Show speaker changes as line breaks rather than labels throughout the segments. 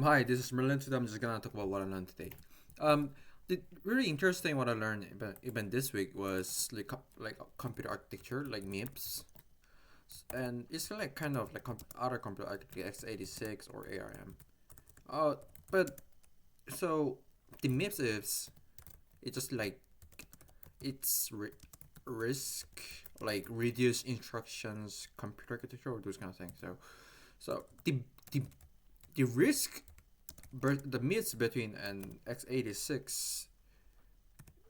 Hi, this is Merlin. Today I'm just gonna talk about what I learned today. Um, the really interesting what I learned even this week was like computer architecture, like MIPS, and it's like kind of like other computer architecture x86 or ARM. Uh, but so the MIPS is it's just like it's risk like reduce instructions computer architecture or those kind of things. So the the risk the myths between an x86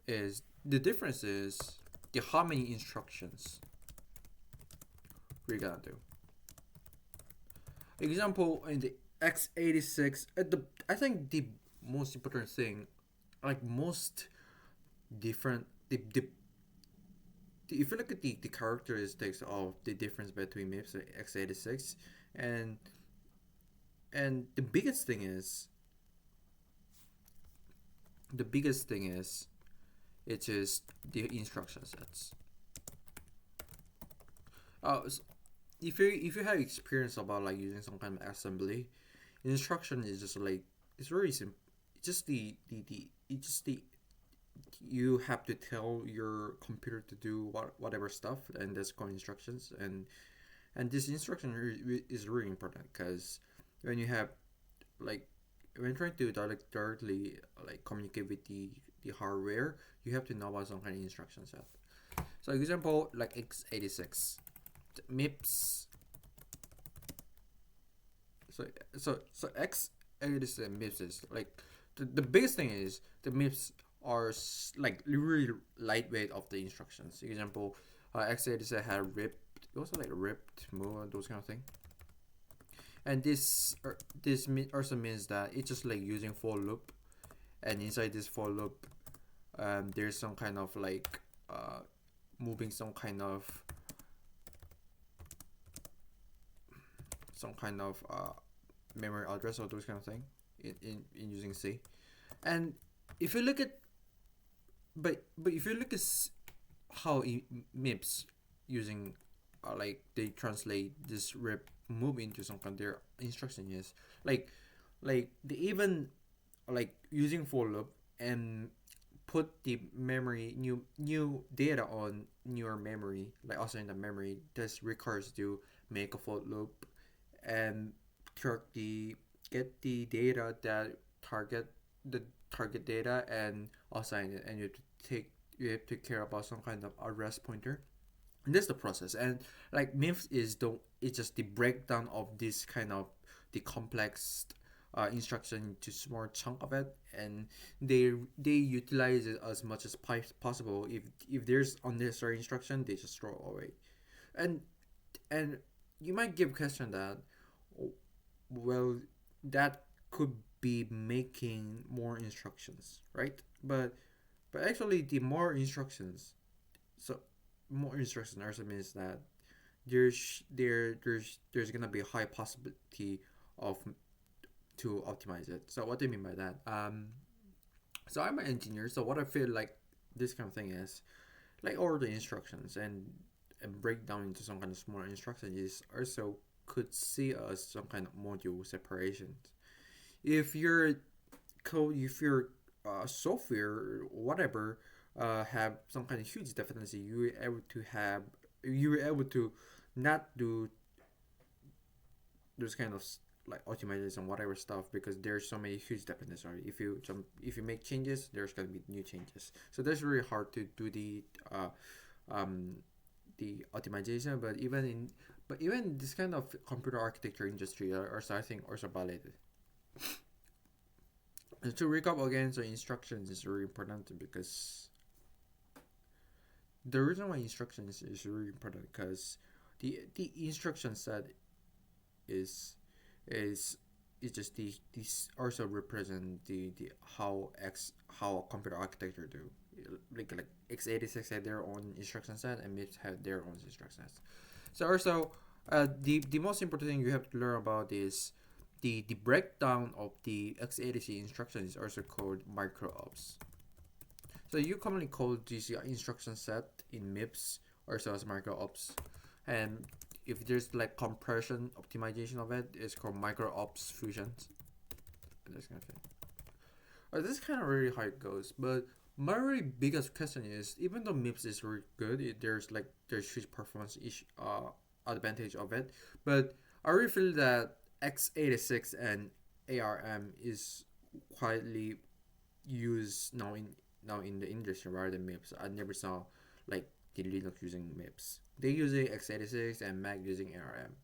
is the difference is the how many instructions we're gonna do. Example in the x86, I think the most important thing, like most different if you look at the characteristics of the difference between MIPS and x86, and the biggest thing is it is the instruction sets. So if you have experience about like using some kind of assembly, instruction is just like it's very simple. It's just the you have to tell your computer to do whatever stuff, and that's called instructions. And this instruction is really important because when you have like when trying to directly like communicate with the hardware, you have to know about some kind of instruction set. So example like x86 MIPS. So X is the MIPS is like the biggest thing is the MIPS are like really lightweight of the instructions. Example, x86 had ripped. It also like ripped, move, and those kind of thing. And this also means that it's just like using for loop, and inside this for loop, there's some kind of like moving some kind of memory address or those kind of thing in using C. And if you look at but if you look at how MIPS using like they translate this rip move into some kind of their instruction is like they even like using for loop and put the memory new data on newer memory like also in the memory this requires to make a for loop and track the get the data that target the target data and assign it, and you have to care about some kind of arrest pointer. And that's the process. And like MIPS is the it's just the breakdown of this kind of the complex instruction into small chunk of it, and they utilize it as much as possible. If there's unnecessary instruction, they just throw it away. And and you might give question that, well, that could be making more instructions, right? But actually, the more instructions, so more instructions also means that there's gonna be a high possibility of to optimize it. So what do you mean by that? So I'm an engineer. So what I feel like this kind of thing is like all the instructions and break down into some kind of smaller instructions is also could see as some kind of module separations. If your code, if your software, whatever, have some kind of huge dependency, you were able to not do those kind of like optimization and whatever stuff because there's so many huge dependencies. Right? If you make changes, there's gonna be new changes. So that's really hard to do um, the optimization. But even this kind of computer architecture industry are starting also validated. And to recap again, so instructions is really important because the reason why instructions is really important because the instruction set is is just these also represent the how a computer architecture do like x86 had their own instruction set and MIPS had their own instruction sets. So also the most important thing you have to learn about is the breakdown of the x86 instruction is also called micro ops. So you commonly call this instruction set in MIPS also as micro ops, and if there's like compression optimization of it, it's called micro ops fusions. this kind of thing. This is kind of really how it goes, but my really biggest question is, even though MIPS is really good, there's huge performance advantage of it, but I really feel that x86 and ARM is quietly used now in the industry rather than MIPS. I never saw like the Linux using MIPS. They using x86 and Mac using ARM.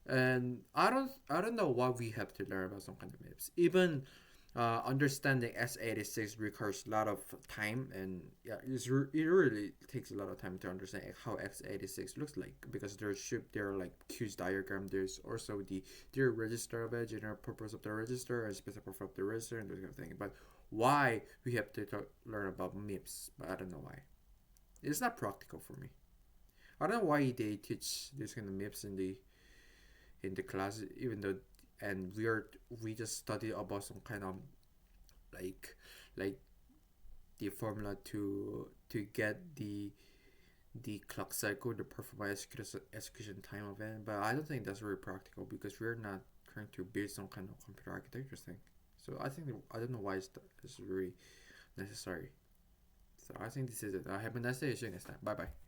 And I don't know why we have to learn about some kind of MIPS. Even understanding x86 requires a lot of time, and yeah, it really takes a lot of time to understand how x86 looks like, because there are like huge diagram. There's also the register of it, general purpose of the register, and specific purpose of the register, and those kind of thing. But why we have to learn about MIPS? But I don't know why. It's not practical for me. I don't know why they teach this kind of MIPS in the class, even though, and we just study about some kind of like like the formula to get the clock cycle, the performance execution time of it. But I don't think that's very practical, because we're not trying to build some kind of computer architecture thing. So I don't know why it's really necessary. So I think this is it. Have a nice day. See you next time. Bye bye.